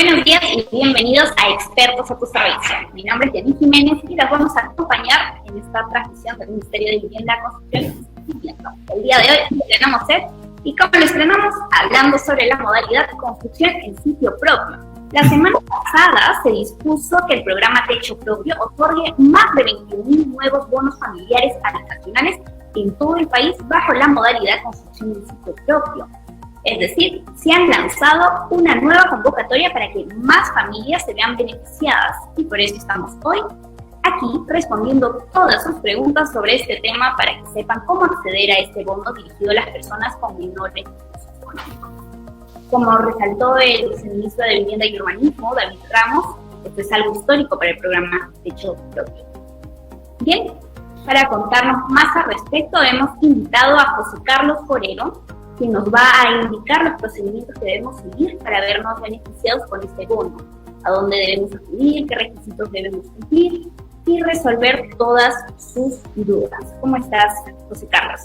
Buenos días y bienvenidos a Expertos a tu Servicio. Mi nombre es Yanni Jiménez y los vamos a acompañar en esta transmisión del Ministerio de Vivienda, Construcción y Vivienda. El día de hoy estrenamos y como lo estrenamos, hablando sobre la modalidad de construcción en sitio propio. La semana pasada se dispuso que el programa Techo Propio otorgue más de 21.000 nuevos bonos familiares habitacionales en todo el país bajo la modalidad de construcción en sitio propio. Es decir, se han lanzado una nueva convocatoria para que más familias se vean beneficiadas y por eso estamos hoy aquí respondiendo todas sus preguntas sobre este tema para que sepan cómo acceder a este bono dirigido a las personas con menores recursos económicos. Como resaltó el viceministro de Vivienda y Urbanismo, David Ramos, esto es algo histórico para el programa Techo Propio. Bien, para contarnos más al respecto hemos invitado a José Carlos Forero, quien nos va a indicar los procedimientos que debemos seguir para vernos beneficiados con este bono, a dónde debemos acudir, qué requisitos debemos cumplir y resolver todas sus dudas. ¿Cómo estás, José Carlos?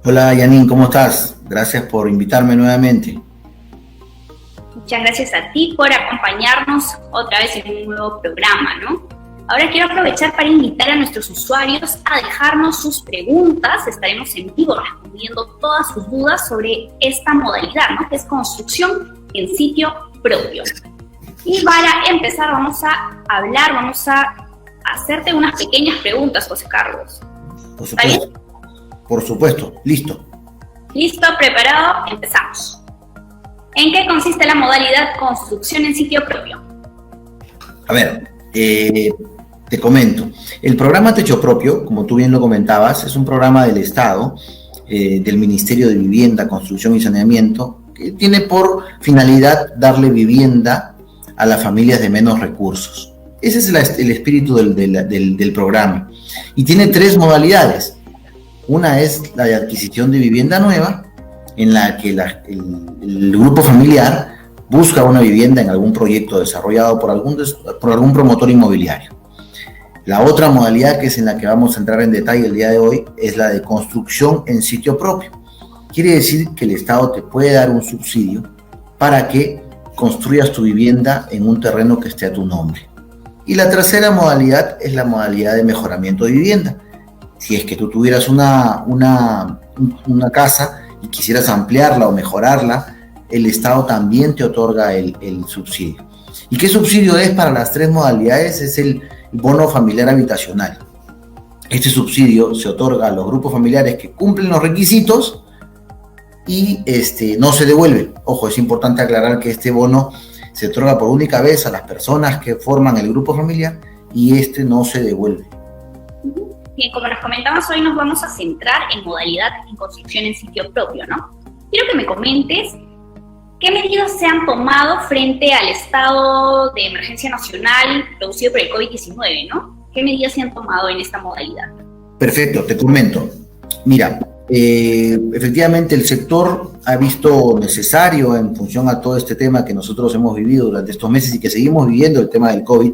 Hola, Yanin, ¿cómo estás? Gracias por invitarme nuevamente. Muchas gracias a ti por acompañarnos otra vez en un nuevo programa, ¿no? Ahora quiero aprovechar para invitar a nuestros usuarios a dejarnos sus preguntas. Estaremos en vivo respondiendo todas sus dudas sobre esta modalidad, ¿no? Que es construcción en sitio propio. Y para empezar vamos a hacerte unas pequeñas preguntas, José Carlos. Por supuesto. Por supuesto, listo. Listo, preparado, empezamos. ¿En qué consiste la modalidad construcción en sitio propio? A ver, te comento. El programa Techo Propio, como tú bien lo comentabas, es un programa del Estado, del Ministerio de Vivienda, Construcción y Saneamiento, que tiene por finalidad darle vivienda a las familias de menos recursos. Ese es el espíritu del programa. Y tiene tres modalidades. Una es la de adquisición de vivienda nueva, en la que el grupo familiar busca una vivienda en algún proyecto desarrollado por algún promotor inmobiliario. La otra modalidad, que es en la que vamos a entrar en detalle el día de hoy, es la de construcción en sitio propio. Quiere decir que el Estado te puede dar un subsidio para que construyas tu vivienda en un terreno que esté a tu nombre. Y la tercera modalidad es la modalidad de mejoramiento de vivienda. Si es que tú tuvieras una casa y quisieras ampliarla o mejorarla, el Estado también te otorga el subsidio. ¿Y qué subsidio es para las tres modalidades? Es el bono familiar habitacional. Este subsidio se otorga a los grupos familiares que cumplen los requisitos y no se devuelve. Ojo, es importante aclarar que este bono se otorga por única vez a las personas que forman el grupo familiar y no se devuelve. Bien, como nos comentamos, hoy nos vamos a centrar en modalidad en construcción en sitio propio, ¿no? Quiero que me comentes qué medidas se han tomado frente al estado de emergencia nacional producido por el COVID-19, ¿no? ¿Qué medidas se han tomado en esta modalidad? Perfecto, te comento. Mira, efectivamente el sector ha visto necesario, en función a todo este tema que nosotros hemos vivido durante estos meses y que seguimos viviendo, el tema del COVID,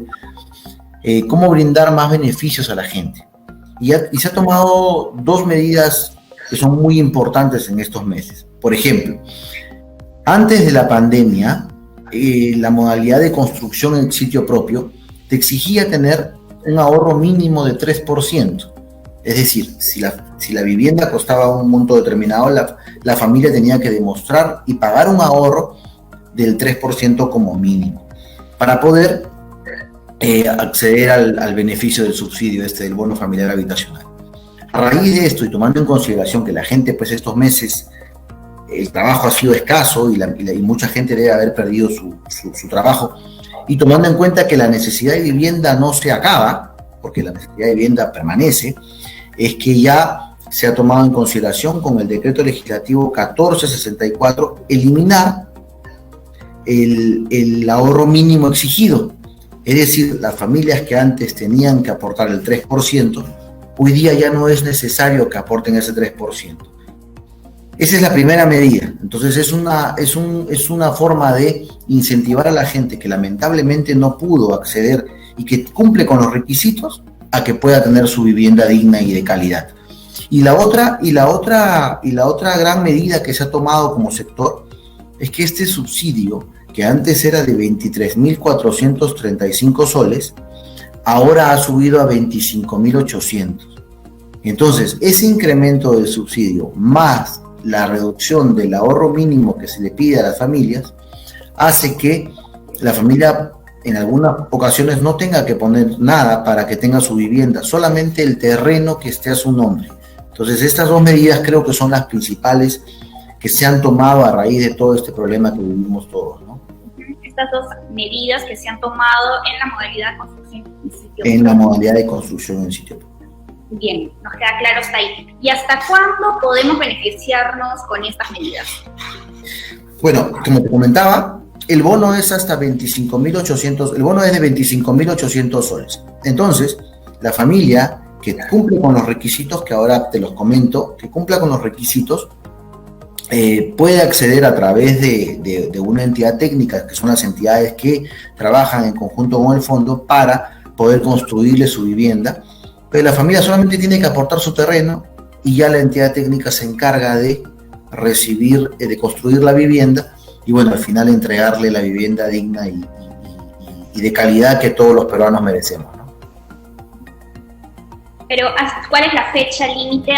cómo brindar más beneficios a la gente. Y se ha tomado dos medidas que son muy importantes en estos meses. Por ejemplo, antes de la pandemia, la modalidad de construcción en sitio propio te exigía tener un ahorro mínimo de 3%. Es decir, si la vivienda costaba un monto determinado, la familia tenía que demostrar y pagar un ahorro del 3% como mínimo para poder acceder al beneficio del subsidio del bono familiar habitacional. A raíz de esto y tomando en consideración que la gente pues estos meses el trabajo ha sido escaso y mucha gente debe haber perdido su trabajo, y tomando en cuenta que la necesidad de vivienda no se acaba, porque la necesidad de vivienda permanece, es que ya se ha tomado en consideración con el decreto legislativo 1464 eliminar el ahorro mínimo exigido. Es decir, las familias que antes tenían que aportar el 3%, hoy día ya no es necesario que aporten ese 3%. Esa es la primera medida. Entonces es una forma de incentivar a la gente que lamentablemente no pudo acceder y que cumple con los requisitos a que pueda tener su vivienda digna y de calidad. Y la otra gran medida que se ha tomado como sector es que este subsidio que antes era de 23.435 soles, ahora ha subido a 25.800. Entonces, ese incremento del subsidio más la reducción del ahorro mínimo que se le pide a las familias hace que la familia en algunas ocasiones no tenga que poner nada para que tenga su vivienda, solamente el terreno que esté a su nombre. Entonces, estas dos medidas creo que son las principales que se han tomado a raíz de todo este problema que vivimos todos, ¿no? Estas dos medidas que se han tomado en la modalidad de construcción en sitio en la modalidad de construcción en sitio público. Bien, nos queda claro hasta ahí. ¿Y hasta cuándo podemos beneficiarnos con estas medidas? Bueno, como te comentaba, el bono es hasta 25.800, el bono es de 25.800 soles. Entonces, la familia que cumple con los requisitos, que ahora te los comento, que cumpla con los requisitos, puede acceder a través de una entidad técnica, que son las entidades que trabajan en conjunto con el fondo para poder construirle su vivienda. Pero la familia solamente tiene que aportar su terreno y ya la entidad técnica se encarga de recibir, de construir la vivienda y bueno, al final entregarle la vivienda digna y de calidad que todos los peruanos merecemos, ¿no? Pero, ¿cuál es la fecha límite?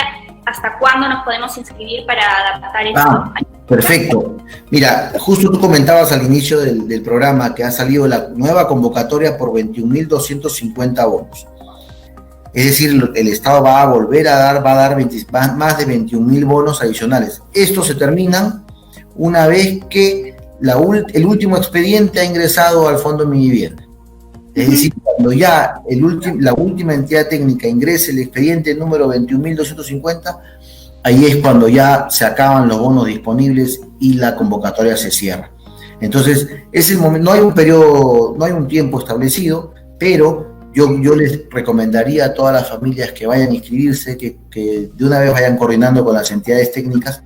¿Hasta cuándo nos podemos inscribir para adaptar esto? Perfecto. Mira, justo tú comentabas al inicio del programa que ha salido la nueva convocatoria por 21.250 bonos. Es decir, el Estado va a volver a dar, más de 21.000 bonos adicionales. Estos se terminan una vez que el último expediente ha ingresado al Fondo Mi Vivienda. Es decir, cuando ya la última entidad técnica ingrese el expediente número 21.250, ahí es cuando ya se acaban los bonos disponibles y la convocatoria se cierra. Entonces, es el momento, no hay un periodo, no hay un tiempo establecido, pero yo les recomendaría a todas las familias que vayan a inscribirse, que de una vez vayan coordinando con las entidades técnicas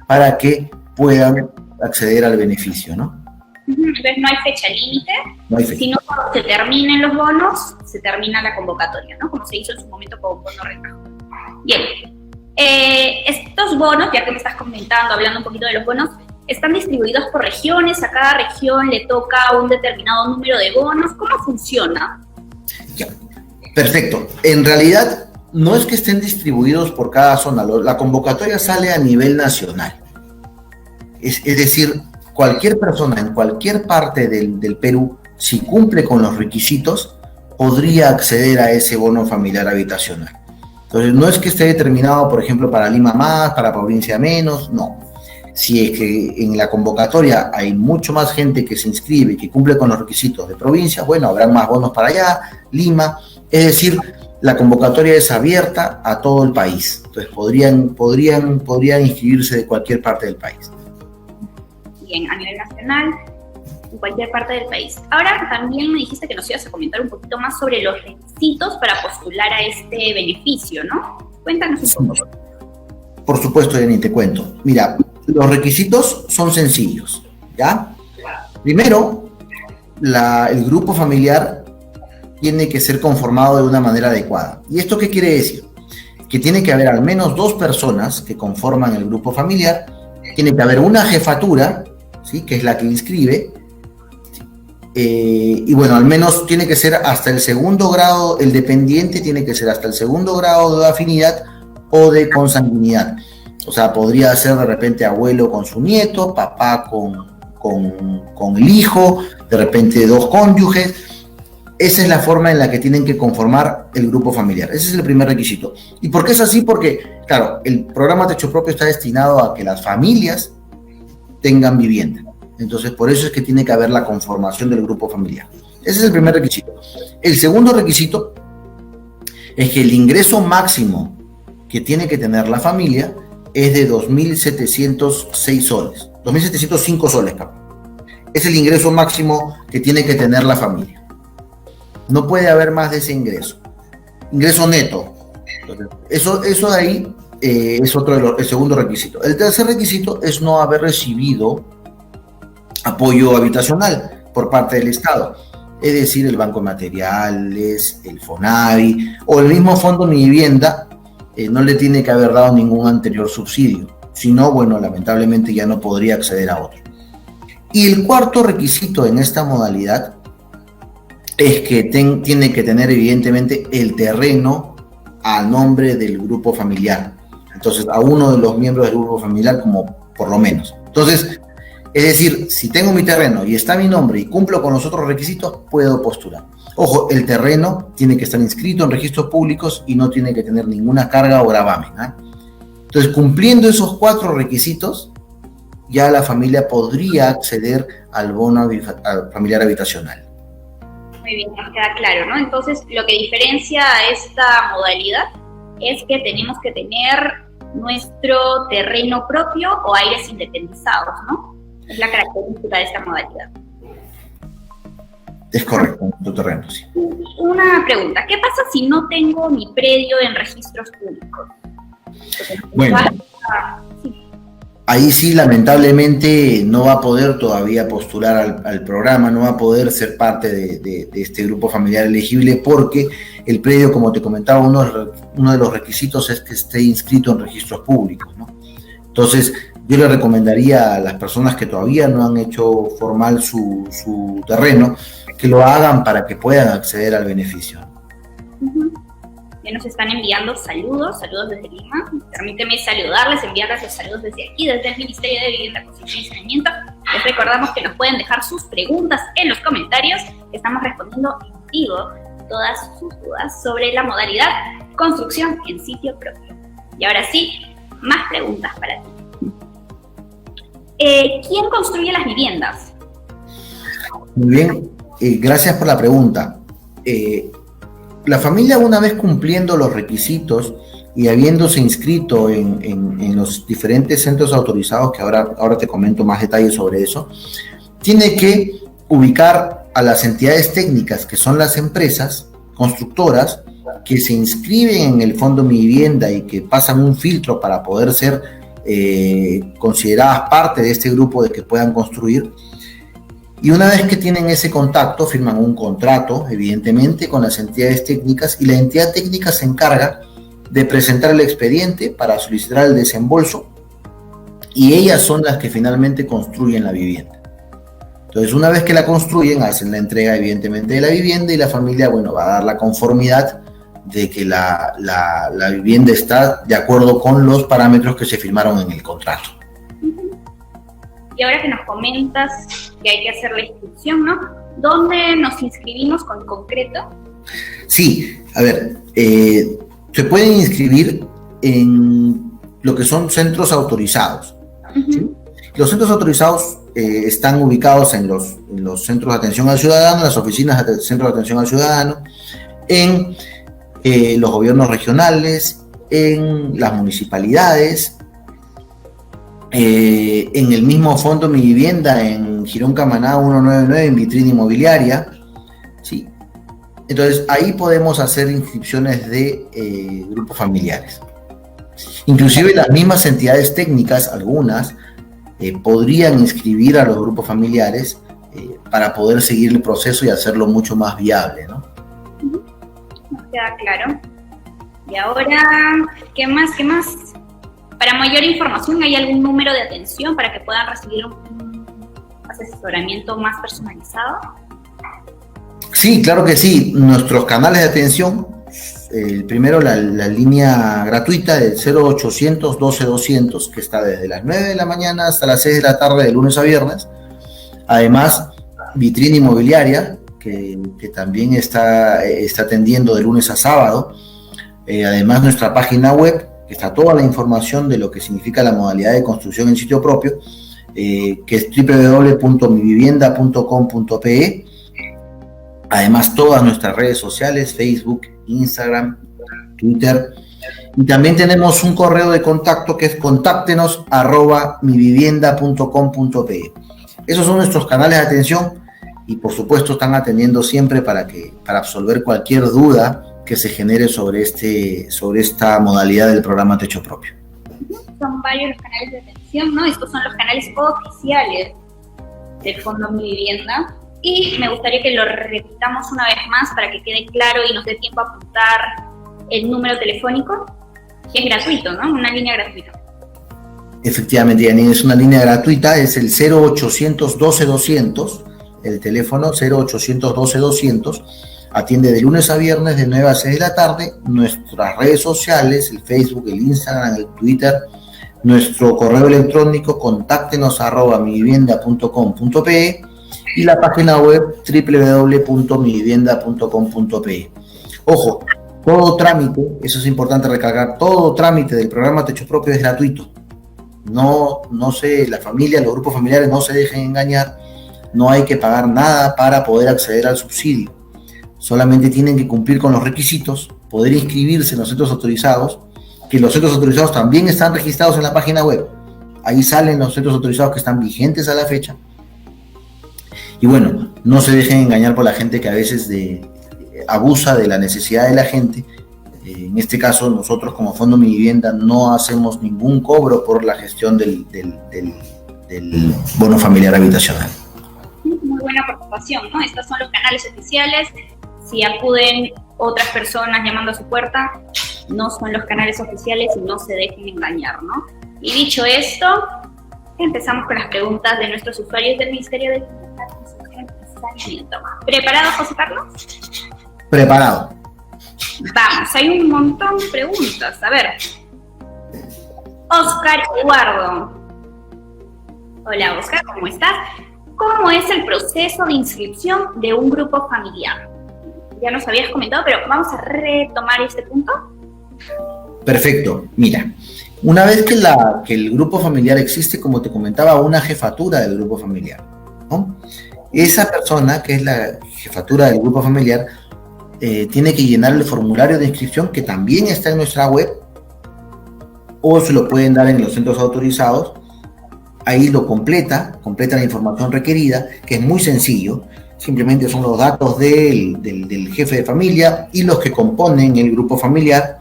para que puedan acceder al beneficio, ¿no? Entonces no hay fecha límite, no hay fecha. Sino cuando se terminen los bonos, se termina la convocatoria, ¿no? Como se hizo en su momento con bono rebaja. Bien, estos bonos, ya que me estás comentando, hablando un poquito de los bonos, están distribuidos por regiones, a cada región le toca un determinado número de bonos. ¿Cómo funciona? Ya. Perfecto. En realidad, no es que estén distribuidos por cada zona, la convocatoria sale a nivel nacional. Es decir, cualquier persona en cualquier parte del Perú, si cumple con los requisitos, podría acceder a ese bono familiar habitacional. Entonces, no es que esté determinado, por ejemplo, para Lima más, para provincia menos, no. Si es que en la convocatoria hay mucho más gente que se inscribe y que cumple con los requisitos de provincia, bueno, habrán más bonos para allá, Lima, es decir, la convocatoria es abierta a todo el país. Entonces, podrían inscribirse de cualquier parte del país. Bien, a nivel nacional, en cualquier parte del país. Ahora también me dijiste que nos ibas a comentar un poquito más sobre los requisitos para postular a este beneficio, ¿no? Cuéntanos un poco. Por supuesto, Jenny, te cuento. Mira, los requisitos son sencillos, ¿ya? Primero, el grupo familiar tiene que ser conformado de una manera adecuada. ¿Y esto qué quiere decir? Que tiene que haber al menos 2 personas que conforman el grupo familiar, tiene que haber una jefatura, ¿sí?, que es la que inscribe, y bueno, al menos tiene que ser hasta el segundo grado, el dependiente tiene que ser hasta el segundo grado de afinidad o de consanguinidad. O sea, podría ser de repente abuelo con su nieto, papá con el hijo, de repente 2 cónyuges. Esa es la forma en la que tienen que conformar el grupo familiar. Ese es el primer requisito. ¿Y por qué es así? Porque, claro, el programa Techo Propio está destinado a que las familias tengan vivienda. Entonces, por eso es que tiene que haber la conformación del grupo familiar. Ese es el primer requisito. El segundo requisito es que el ingreso máximo que tiene que tener la familia es de 2.706 soles. 2.705 soles, perdón. Es el ingreso máximo que tiene que tener la familia. No puede haber más de ese ingreso. Ingreso neto. Entonces, eso de ahí es el segundo requisito. El tercer requisito es no haber recibido apoyo habitacional por parte del Estado. Es decir, el Banco de Materiales, el FONAVI o el mismo Fondo Mi Vivienda no le tiene que haber dado ningún anterior subsidio. Si no, bueno, lamentablemente ya no podría acceder a otro. Y el cuarto requisito en esta modalidad es que tiene que tener evidentemente el terreno a nombre del grupo familiar. Entonces, a uno de los miembros del grupo familiar como por lo menos. Entonces, es decir, si tengo mi terreno y está mi nombre y cumplo con los otros requisitos, puedo postular. Ojo, el terreno tiene que estar inscrito en registros públicos y no tiene que tener ninguna carga o gravamen, ¿eh? Entonces, cumpliendo esos 4 requisitos, ya la familia podría acceder al bono familiar habitacional. Muy bien, nos queda claro, ¿no? Entonces, lo que diferencia a esta modalidad es que tenemos que tener nuestro terreno propio o aires independizados, ¿no? Es la característica de esta modalidad. Es correcto, tu terreno, sí. Una pregunta, ¿qué pasa si no tengo mi predio en registros públicos? Bueno, ahí sí lamentablemente no va a poder todavía postular al programa, no va a poder ser parte de este grupo familiar elegible porque el predio, como te comentaba, uno de los requisitos es que esté inscrito en registros públicos, ¿no? Entonces, yo le recomendaría a las personas que todavía no han hecho formal su terreno, que lo hagan para que puedan acceder al beneficio. Ya nos están enviando saludos desde Lima. Permíteme saludarles, enviarles los saludos desde aquí, desde el Ministerio de Vivienda, Construcción y Saneamiento. Les recordamos que nos pueden dejar sus preguntas en los comentarios, que estamos respondiendo en vivo todas sus dudas sobre la modalidad construcción en sitio propio. Y ahora sí, más preguntas para ti. ¿Quién construye las viviendas? Muy bien, gracias por la pregunta. La familia, una vez cumpliendo los requisitos y habiéndose inscrito en los diferentes centros autorizados, que ahora te comento más detalles sobre eso, tiene que ubicar a las entidades técnicas, que son las empresas constructoras, que se inscriben en el Fondo Mi Vivienda y que pasan un filtro para poder ser consideradas parte de este grupo de que puedan construir. Y una vez que tienen ese contacto, firman un contrato, evidentemente, con las entidades técnicas, y la entidad técnica se encarga de presentar el expediente para solicitar el desembolso, y ellas son las que finalmente construyen la vivienda. Entonces, una vez que la construyen, hacen la entrega, evidentemente, de la vivienda, y la familia, bueno, va a dar la conformidad de que la vivienda está de acuerdo con los parámetros que se firmaron en el contrato. Y ahora que nos comentas que hay que hacer la inscripción, ¿no? ¿Dónde nos inscribimos con concreto? Sí, a ver, se pueden inscribir en lo que son centros autorizados. ¿Sí? Los centros autorizados están ubicados en los centros de atención al ciudadano, las oficinas de centros de atención al ciudadano, en los gobiernos regionales, en las municipalidades, en el mismo Fondo Mi Vivienda, en Girón Camaná 199, en vitrina inmobiliaria, ¿sí? Entonces, ahí podemos hacer inscripciones de grupos familiares. Inclusive las mismas entidades técnicas, algunas, podrían inscribir a los grupos familiares para poder seguir el proceso y hacerlo mucho más viable, ¿no? Nos queda claro. Y ahora, ¿qué más? Para mayor información, ¿hay algún número de atención para que puedan recibir un asesoramiento más personalizado? Sí, claro que sí. Nuestros canales de atención, el primero, la línea gratuita del 0800 12 200, que está desde las 9 de la mañana hasta las 6 de la tarde, de lunes a viernes. Además, vitrina inmobiliaria, que también está atendiendo de lunes a sábado. Además, nuestra página web, que está toda la información de lo que significa la modalidad de construcción en sitio propio, que es www.mivivienda.com.pe. Además, todas nuestras redes sociales, Facebook, Instagram, Twitter. Y también tenemos un correo de contacto que es contáctenos@mivivienda.com.pe. Esos son nuestros canales de atención y, por supuesto, están atendiendo siempre para absolver cualquier duda que se genere sobre esta modalidad del programa Techo Propio. Son varios los canales de atención, ¿no? Estos son los canales oficiales del Fondo Mi Vivienda. Y me gustaría que lo repitamos una vez más para que quede claro y nos dé tiempo a apuntar el número telefónico, que es gratuito, ¿no? Una línea gratuita. Efectivamente, Janine, es una línea gratuita, es el 0800 12 200, el teléfono 0800 12 200, atiende de lunes a viernes de 9 a 6 de la tarde, nuestras redes sociales, el Facebook, el Instagram, el Twitter, nuestro correo electrónico, contáctenos@mivivienda.com.pe y la página web www.mivivienda.com.pe. Ojo, todo trámite, eso es importante recalcar, todo trámite del programa Techo Propio es gratuito. No se, la familia, los grupos familiares no se dejen engañar, no hay que pagar nada para poder acceder al subsidio. Solamente tienen que cumplir con los requisitos, poder inscribirse en los centros autorizados, que los centros autorizados también están registrados en la página web. Ahí salen los centros autorizados que están vigentes a la fecha. Y bueno, no se dejen engañar por la gente que a veces abusa de la necesidad de la gente. En este caso, nosotros como Fondo Mi Vivienda no hacemos ningún cobro por la gestión del bono familiar habitacional. Muy buena preocupación, ¿no? Estos son los canales oficiales. Si acuden otras personas llamando a su puerta, no son los canales oficiales y no se dejen engañar, ¿no? Y dicho esto, empezamos con las preguntas de nuestros usuarios del Ministerio de Saneamiento. ¿Preparado, José Carlos? Preparado. Vamos, hay un montón de preguntas. A ver. Oscar Eduardo. Hola, Oscar, ¿cómo estás? ¿Cómo es el proceso de inscripción de un grupo familiar? Ya nos habías comentado, pero vamos a retomar este punto. Perfecto. Mira, una vez que el grupo familiar existe, como te comentaba, una jefatura del grupo familiar, ¿no? Esa persona, que es la jefatura del grupo familiar, tiene que llenar el formulario de inscripción, que también está en nuestra web, o se lo pueden dar en los centros autorizados. Ahí lo completa la información requerida, que es muy sencillo. Simplemente son los datos del jefe de familia y los que componen el grupo familiar.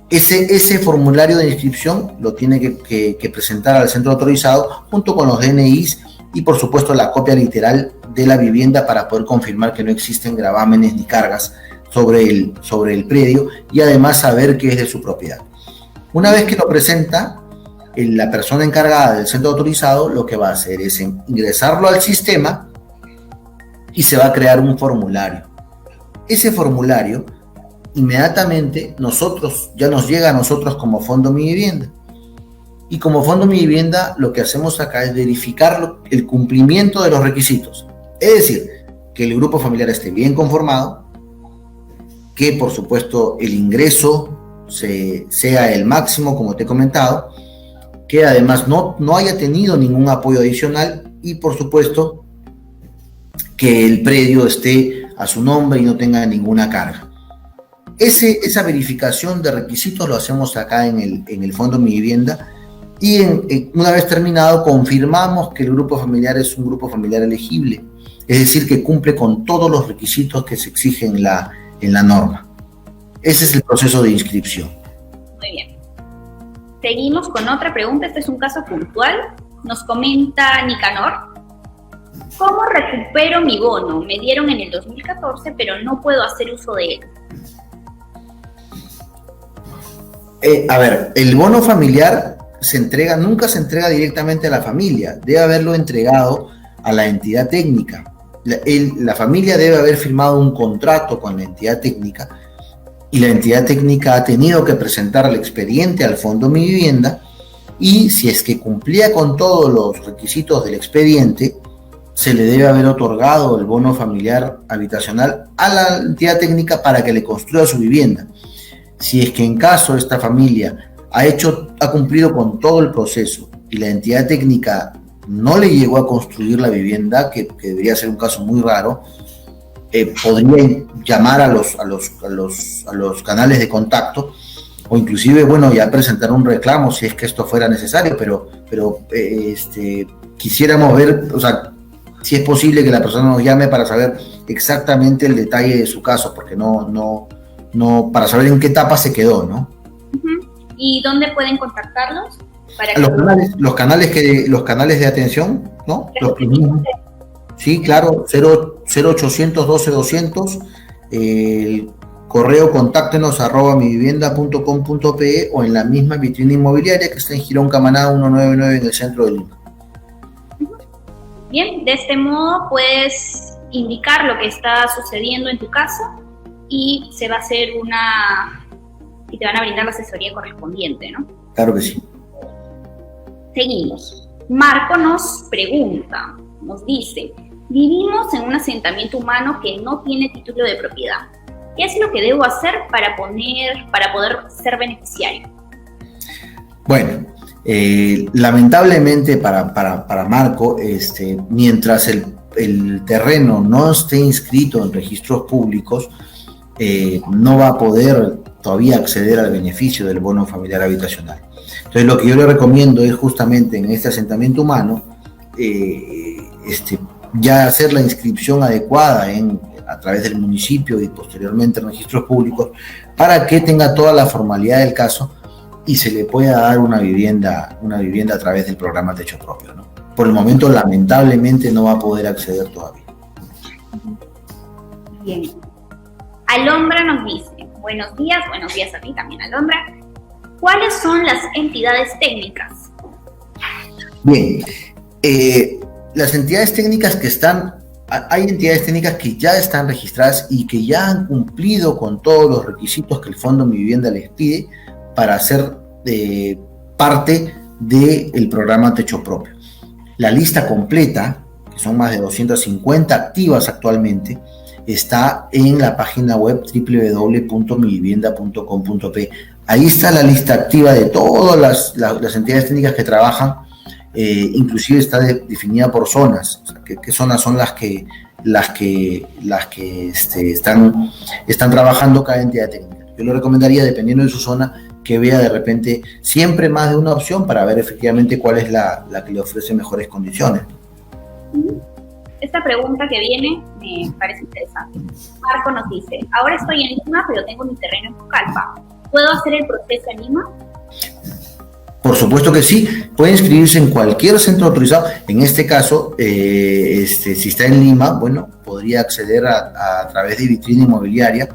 Ese formulario de inscripción lo tiene que presentar al centro autorizado junto con los DNIs y, por supuesto, la copia literal de la vivienda para poder confirmar que no existen gravámenes ni cargas sobre el predio y además saber que es de su propiedad. Una vez que lo presenta, la persona encargada del centro autorizado lo que va a hacer es ingresarlo al sistema y se va a crear un formulario. Ese formulario inmediatamente ya nos llega a nosotros como Fondo Mi Vivienda. Y como Fondo Mi Vivienda lo que hacemos acá es verificar el cumplimiento de los requisitos. Es decir, que el grupo familiar esté bien conformado, que por supuesto el ingreso sea el máximo, como te he comentado, que además no haya tenido ningún apoyo adicional y por supuesto que el predio esté a su nombre y no tenga ninguna carga. Esa verificación de requisitos lo hacemos acá en el Fondo Mi Vivienda y una vez terminado confirmamos que el grupo familiar es un grupo familiar elegible, es decir, que cumple con todos los requisitos que se exigen en la norma. Ese es el proceso de inscripción. Muy bien. Seguimos con otra pregunta, este es un caso puntual. Nos comenta Nicanor. ¿Cómo recupero mi bono? Me dieron en el 2014, pero no puedo hacer uso de él. A ver, el bono familiar nunca se entrega directamente a la familia, debe haberlo entregado a la entidad técnica. La familia debe haber firmado un contrato con la entidad técnica y la entidad técnica ha tenido que presentar el expediente al Fondo Mi Vivienda y si es que cumplía con todos los requisitos del expediente, se le debe haber otorgado el bono familiar habitacional a la entidad técnica para que le construya su vivienda. Si es que en caso esta familia ha cumplido con todo el proceso y la entidad técnica no le llegó a construir la vivienda, que debería ser un caso muy raro, podría llamar a los canales de contacto o inclusive, bueno, ya presentar un reclamo si es que esto fuera necesario, pero quisiéramos ver, o sea, si es posible que la persona nos llame para saber exactamente el detalle de su caso, porque no para saber en qué etapa se quedó, ¿no? Uh-huh. ¿Y dónde pueden contactarlos? Los canales de atención, ¿no? Sí, claro, 0800 12 200, correo contáctenos @mivivienda.com.pe o en la misma vitrina inmobiliaria que está en Girón Camaná 199 en el centro de Lima. Bien, de este modo puedes indicar lo que está sucediendo en tu casa y se va a hacer y te van a brindar la asesoría correspondiente, ¿no? Claro que sí. Seguimos. Marco nos pregunta, nos dice: vivimos en un asentamiento humano que no tiene título de propiedad. ¿Qué es lo que debo hacer para poder ser beneficiario? Bueno, lamentablemente para Marco, mientras el terreno no esté inscrito en registros públicos, no va a poder todavía acceder al beneficio del bono familiar habitacional. Entonces, lo que yo le recomiendo es justamente en este asentamiento humano, ya hacer la inscripción adecuada a través del municipio y posteriormente en registros públicos para que tenga toda la formalidad del caso y se le pueda dar una vivienda a través del programa Techo Propio, ¿no? Por el momento, lamentablemente, no va a poder acceder todavía. Bien. Alondra nos dice: buenos días a ti también, Alondra. ¿Cuáles son las entidades técnicas? Bien, las entidades técnicas hay entidades técnicas que ya están registradas y que ya han cumplido con todos los requisitos que el Fondo Mi Vivienda les pide para ser parte del programa Techo Propio. La lista completa, que son más de 250 activas actualmente, está en la página web www.mivivienda.com.pe. Ahí está la lista activa de todas las entidades técnicas que trabajan, inclusive está definida por zonas. O sea, ¿qué zonas son las que están trabajando cada entidad técnica? Yo le recomendaría, dependiendo de su zona, que vea de repente siempre más de una opción para ver efectivamente cuál es la que le ofrece mejores condiciones. Esta pregunta que viene me parece interesante. Marco nos dice: ahora estoy en Lima, pero tengo mi terreno en Pucallpa. ¿Puedo hacer el proceso en Lima? Por supuesto que sí, puede inscribirse en cualquier centro autorizado. En este caso, si está en Lima, bueno, podría acceder a través de vitrina inmobiliaria.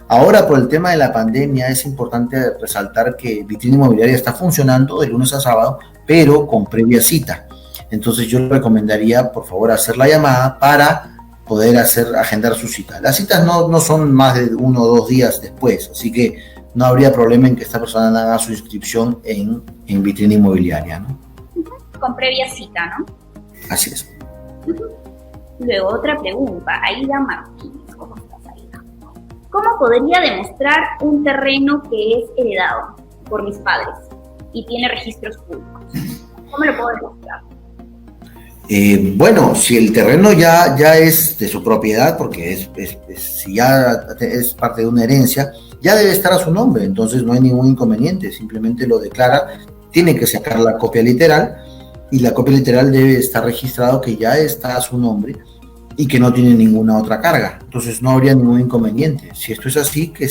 Ahora, por el tema de la pandemia, es importante resaltar que vitrina inmobiliaria está funcionando de lunes a sábado, pero con previa cita. Entonces yo le recomendaría, por favor, hacer la llamada para poder agendar su cita. Las citas no son más de 1 o 2 días después, así que no habría problema en que esta persona haga su inscripción en vitrina inmobiliaria, ¿no? Con previa cita, ¿no? Así es. Luego, otra pregunta. Aida Martínez. ¿Cómo estás, Aida? ¿Cómo podría demostrar un terreno que es heredado por mis padres y tiene registros públicos? ¿Cómo lo puedo demostrar? Bueno, si el terreno ya es de su propiedad, porque si ya es parte de una herencia, ya debe estar a su nombre, entonces no hay ningún inconveniente, simplemente lo declara, tiene que sacar la copia literal, y la copia literal debe estar registrado que ya está a su nombre y que no tiene ninguna otra carga, entonces no habría ningún inconveniente. Si esto es así, que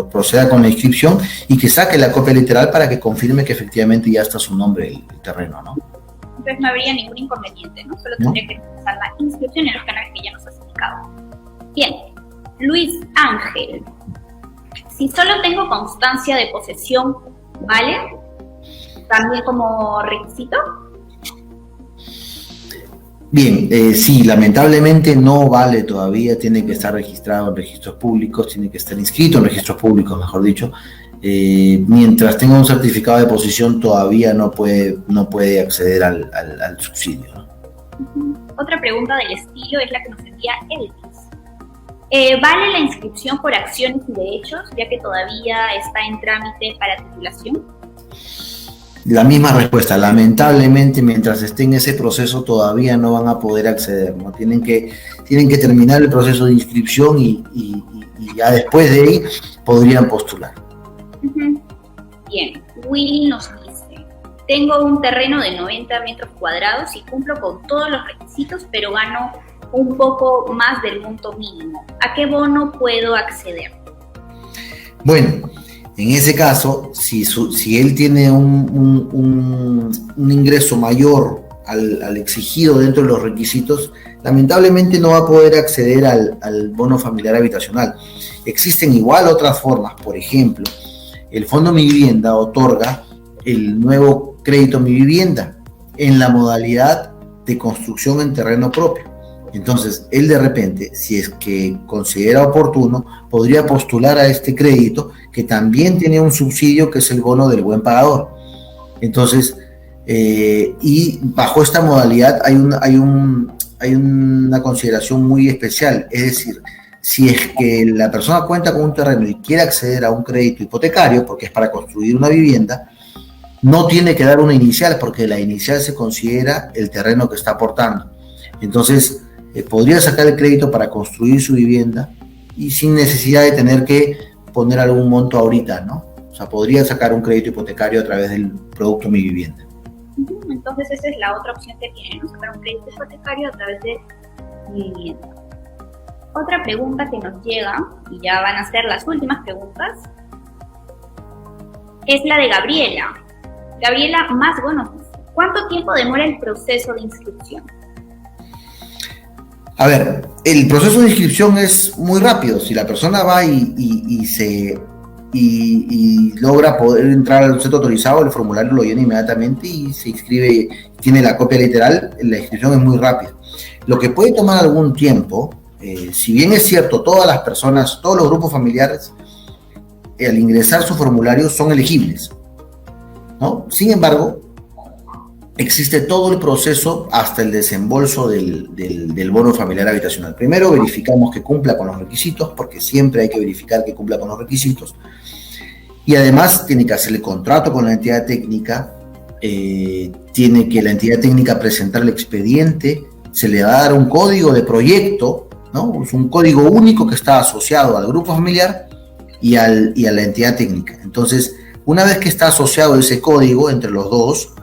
proceda con la inscripción y que saque la copia literal para que confirme que efectivamente ya está a su nombre el terreno, ¿no? Entonces no habría ningún inconveniente, ¿no? Solo tendría que realizar la inscripción en los canales que ya nos has indicado. Bien, Luis Ángel. Si solo tengo constancia de posesión, ¿vale? ¿También como requisito? Bien, sí, lamentablemente no vale todavía, tiene que estar registrado en registros públicos, tiene que estar inscrito en registros públicos, mejor dicho. Mientras tenga un certificado de posesión todavía no puede acceder al subsidio, ¿no? Otra pregunta del estilo es la que nos envía Elvis. ¿Vale la inscripción por acciones y derechos, ya que todavía está en trámite para titulación? La misma respuesta, lamentablemente mientras esté en ese proceso todavía no van a poder acceder, ¿no? Tienen que terminar el proceso de inscripción y ya después de ahí podrían postular. Bien, Willy nos dice: tengo un terreno de 90 metros cuadrados y cumplo con todos los requisitos, pero gano un poco más del monto mínimo. ¿A qué bono puedo acceder? Bueno, en ese caso, si él tiene un ingreso mayor al exigido dentro de los requisitos, lamentablemente no va a poder acceder al bono familiar habitacional. Existen igual otras formas. Por ejemplo, el Fondo Mi Vivienda otorga el nuevo crédito Mi Vivienda en la modalidad de construcción en terreno propio. Entonces, él de repente, si es que considera oportuno, podría postular a este crédito, que también tiene un subsidio, que es el bono del buen pagador. Entonces, y bajo esta modalidad hay una consideración muy especial. Es decir, si es que la persona cuenta con un terreno y quiere acceder a un crédito hipotecario, porque es para construir una vivienda, no tiene que dar una inicial, porque la inicial se considera el terreno que está aportando. Entonces, podría sacar el crédito para construir su vivienda y sin necesidad de tener que poner algún monto ahorita, ¿no? O sea, podría sacar un crédito hipotecario a través del producto Mi Vivienda. Entonces, esa es la otra opción que tiene, ¿no? Sacar un crédito hipotecario a través de Mi Vivienda. Otra pregunta que nos llega, y ya van a ser las últimas preguntas, es la de Gabriela. Gabriela Masgo nos dice: ¿cuánto tiempo demora el proceso de inscripción? A ver, el proceso de inscripción es muy rápido. Si la persona va y logra poder entrar al centro autorizado, el formulario lo llena inmediatamente y se inscribe, tiene la copia literal, la inscripción es muy rápida. Lo que puede tomar algún tiempo, si bien es cierto, todas las personas, todos los grupos familiares, al ingresar su formulario son elegibles, ¿no? Sin embargo, existe todo el proceso hasta el desembolso del bono familiar habitacional. Primero verificamos que cumpla con los requisitos, porque siempre hay que verificar que cumpla con los requisitos. Y además tiene que hacer el contrato con la entidad técnica, tiene que la entidad técnica presentar el expediente, se le va a dar un código de proyecto, ¿no? Es un código único que está asociado al grupo familiar y a la entidad técnica. Entonces, una vez que está asociado ese código entre los dos,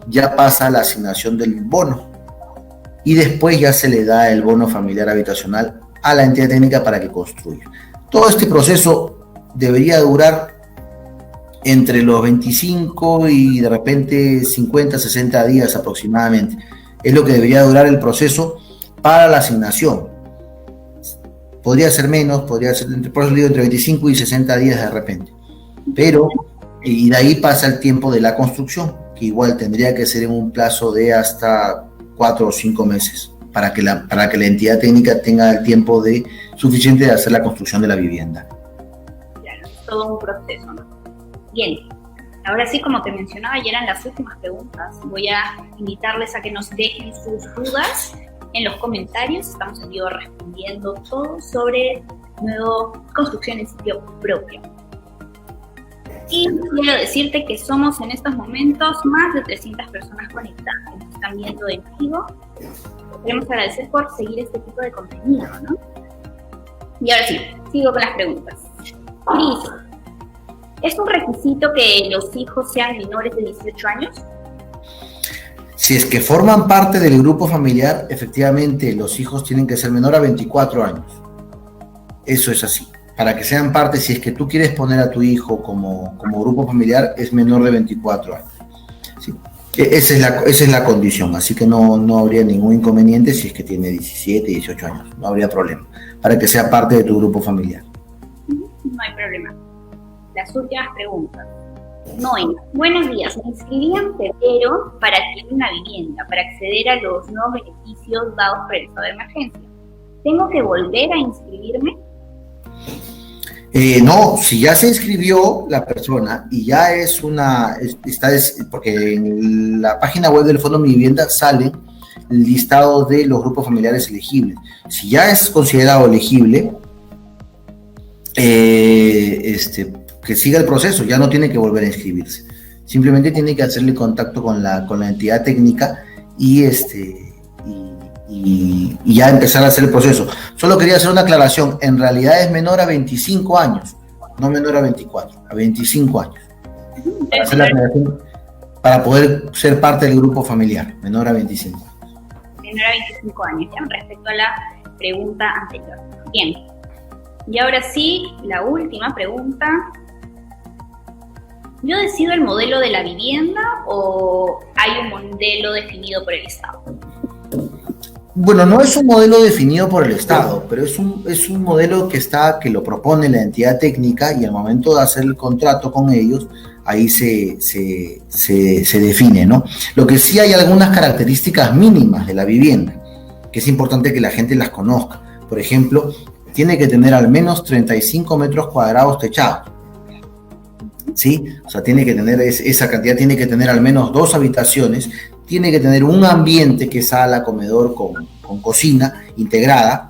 ya pasa la asignación del bono y después ya se le da el bono familiar habitacional a la entidad técnica para que construya. Todo este proceso debería durar entre los 25 y de repente 50, 60 días aproximadamente. Es lo que debería durar el proceso para la asignación. Podría ser menos, podría ser, por eso digo, entre 25 y 60 días de repente. Pero, y de ahí pasa el tiempo de la construcción, que igual tendría que ser en un plazo de hasta 4 o 5 meses, para que la entidad técnica tenga el tiempo suficiente de hacer la construcción de la vivienda. Claro, es todo un proceso, ¿no? Bien, ahora sí, como te mencionaba, ya eran las últimas preguntas. Voy a invitarles a que nos dejen sus dudas en los comentarios. Estamos en vivo respondiendo todo sobre nuevo construcción en sitio propio. Y quiero decirte que somos en estos momentos más de 300 personas conectadas que nos están viendo en vivo. Queremos agradecer por seguir este tipo de contenido, ¿no? Y ahora sí, sigo con las preguntas. Cris, ¿es un requisito que los hijos sean menores de 18 años? Si es que forman parte del grupo familiar, efectivamente los hijos tienen que ser menor a 24 años. Eso es así. Para que sean parte, si es que tú quieres poner a tu hijo como grupo familiar, es menor de 24 años. ¿Sí? Esa es la condición, así que no habría ningún inconveniente si es que tiene 17, 18 años, no habría problema, para que sea parte de tu grupo familiar. No hay problema. Las últimas preguntas. Noé, buenos días. Me inscribí en febrero para adquirir una vivienda, para acceder a los nuevos beneficios dados por el estado de emergencia. ¿Tengo que volver a inscribirme? No, si ya se inscribió la persona y ya porque en la página web del Fondo Mi Vivienda sale el listado de los grupos familiares elegibles. Si ya es considerado elegible, que siga el proceso, ya no tiene que volver a inscribirse. Simplemente tiene que hacerle contacto con la entidad técnica y ya empezar a hacer el proceso. Solo quería hacer una aclaración, en realidad es menor a 25 años, no menor a 24, a 25 años. Para hacer la aclaración, para poder ser parte del grupo familiar, menor a 25 años. Menor a 25 años, ya, respecto a la pregunta anterior. Bien, y ahora sí, la última pregunta ¿yo decido el modelo de la vivienda o hay un modelo definido por el Estado? Bueno, no es un modelo definido por el Estado, pero es un modelo que lo propone la entidad técnica, y al momento de hacer el contrato con ellos, ahí se define, ¿no? Lo que sí, hay algunas características mínimas de la vivienda, que es importante que la gente las conozca. Por ejemplo, tiene que tener al menos 35 metros cuadrados techados, ¿sí? O sea, tiene que tener esa cantidad, tiene que tener al menos 2 habitaciones, tiene que tener un ambiente que es sala, comedor con cocina integrada,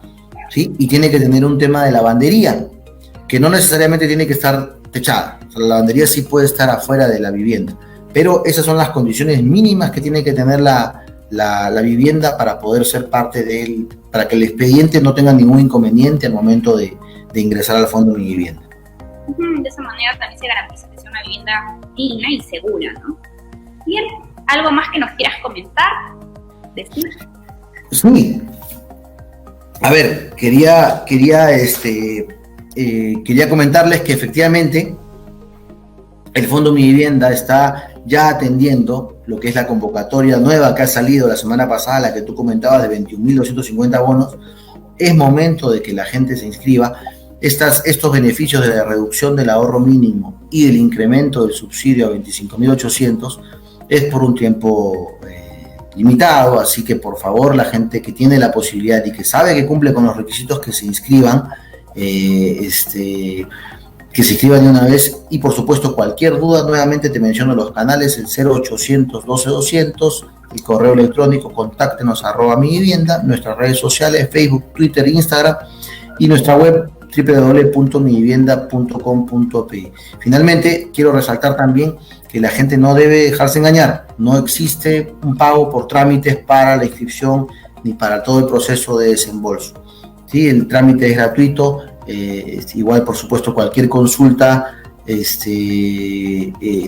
¿sí? Y tiene que tener un tema de lavandería, que no necesariamente tiene que estar techada. O sea, la lavandería sí puede estar afuera de la vivienda, pero esas son las condiciones mínimas que tiene que tener la vivienda para poder ser parte para que el expediente no tenga ningún inconveniente al momento de ingresar al Fondo de Mi Vivienda. De esa manera también se garantiza que sea una vivienda digna y segura, ¿no? Bien, ¿algo más que nos quieras comentar? ¿Decir? Sí. A ver, quería comentarles que efectivamente el Fondo Mi Vivienda está ya atendiendo lo que es la convocatoria nueva que ha salido la semana pasada, la que tú comentabas, de 21.250 bonos. Es momento de que la gente se inscriba. Estos beneficios de la reducción del ahorro mínimo y del incremento del subsidio a 25.800 es por un tiempo limitado, así que por favor, la gente que tiene la posibilidad y que sabe que cumple con los requisitos, que se inscriban, que se inscriban de una vez. Y por supuesto, cualquier duda, nuevamente te menciono los canales: el 0800 12 200, el correo electrónico contáctenos @mivivienda, nuestras redes sociales, Facebook, Twitter, Instagram, y nuestra web www.mivivienda.com.pe. Finalmente, quiero resaltar también que la gente no debe dejarse engañar. No existe un pago por trámites para la inscripción ni para todo el proceso de desembolso, ¿sí? El trámite es gratuito. Igual, por supuesto, cualquier consulta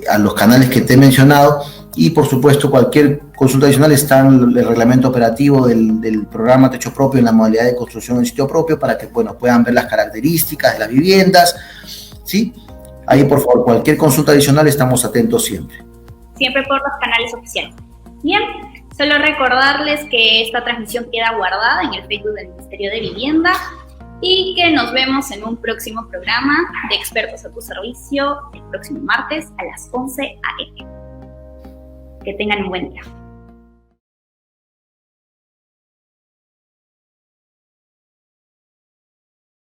a los canales que te he mencionado, y por supuesto cualquier consulta adicional está en el reglamento operativo del programa Techo Propio, en la modalidad de construcción en sitio propio, para que puedan ver las características de las viviendas, ¿sí? Ahí, por favor, cualquier consulta adicional, estamos atentos siempre. Siempre por los canales oficiales. Bien, solo recordarles que esta transmisión queda guardada en el Facebook del Ministerio de Vivienda y que nos vemos en un próximo programa de Expertos a tu Servicio el próximo martes a las 11 a.m. Que tengan un buen día.